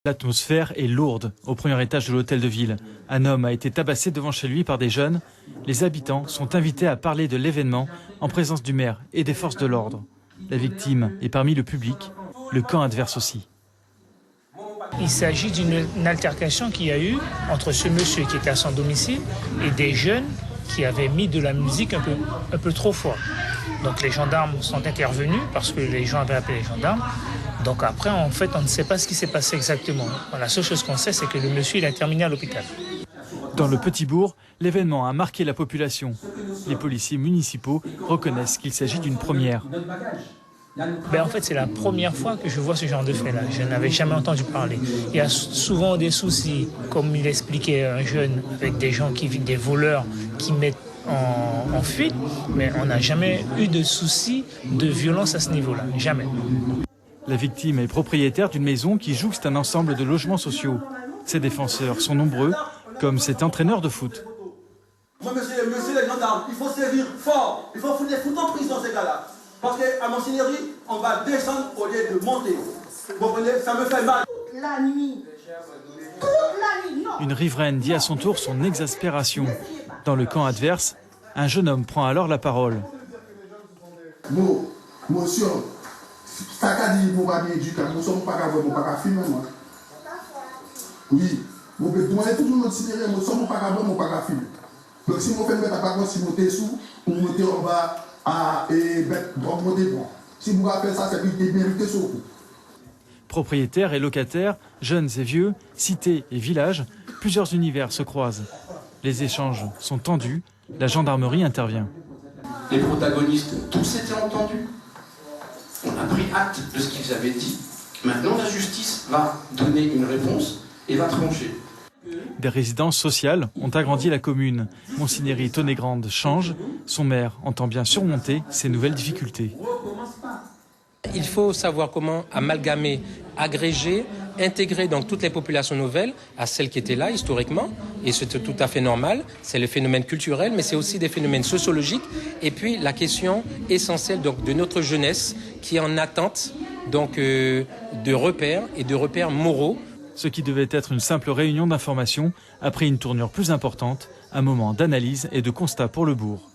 L'atmosphère est lourde au premier étage de l'hôtel de ville. Un homme a été tabassé devant chez lui par des jeunes. Les habitants sont invités à parler de l'événement en présence du maire et des forces de l'ordre. La victime est parmi le public, le camp adverse aussi. Il s'agit d'une altercation qu'il y a eu entre ce monsieur qui était à son domicile et des jeunes qui avaient mis de la musique un peu trop fort. Donc les gendarmes sont intervenus parce que les gens avaient appelé les gendarmes. Donc après, en fait, on ne sait pas ce qui s'est passé exactement. La seule chose qu'on sait, c'est que le monsieur il a terminé à l'hôpital. Dans le petit bourg, l'événement a marqué la population. Les policiers municipaux reconnaissent qu'il s'agit d'une première. En fait, c'est la première fois que je vois ce genre de fait-là. Je n'avais jamais entendu parler. Il y a souvent des soucis, comme il expliquait un jeune, avec des gens des voleurs qui mettent en fuite, mais on n'a jamais eu de soucis de violence à ce niveau-là. Jamais. La victime est propriétaire d'une maison qui jouxte un ensemble de logements sociaux. Ses défenseurs sont nombreux, comme cet entraîneur de foot. Moi, monsieur les gendarmes, il faut sévir fort. Il faut foutre des foot en prison, ces gars-là. Parce qu'à Monsignory, on va descendre au lieu de monter. Vous comprenez? Ça me fait mal. La nuit. Toute la nuit, non. Une riveraine dit à son tour son exaspération. Dans le camp adverse, un jeune homme prend alors la parole. Monsieur, ça qu'a dit pour pas bien éduquer, nous sommes pas capables de pas filmer moi. Oui, vous pouvez toujours considérer, nous sommes pas capables de pas filmer. Donc si vous faites mettre à part si vous êtes sous, pour monter on va à monter bon. Si vous faites ça, c'est bien mérité sur vous. Propriétaires et locataires, jeunes et vieux, cités et villages, plusieurs univers se croisent. Les échanges sont tendus, la gendarmerie intervient. Les protagonistes, tous étaient entendus. On a pris acte de ce qu'ils avaient dit. Maintenant, la justice va donner une réponse et va trancher. Des résidences sociales ont agrandi la commune. Monsignory Tonnet-Grande change. Son maire entend bien surmonter ces nouvelles difficultés. Il faut savoir comment amalgamer, agréger, intégrer donc toutes les populations nouvelles à celles qui étaient là historiquement. Et c'est tout à fait normal. C'est le phénomène culturel, mais c'est aussi des phénomènes sociologiques. Et puis la question essentielle donc, de notre jeunesse qui est en attente donc, de repères et de repères moraux. Ce qui devait être une simple réunion d'information a pris une tournure plus importante, un moment d'analyse et de constat pour le bourg.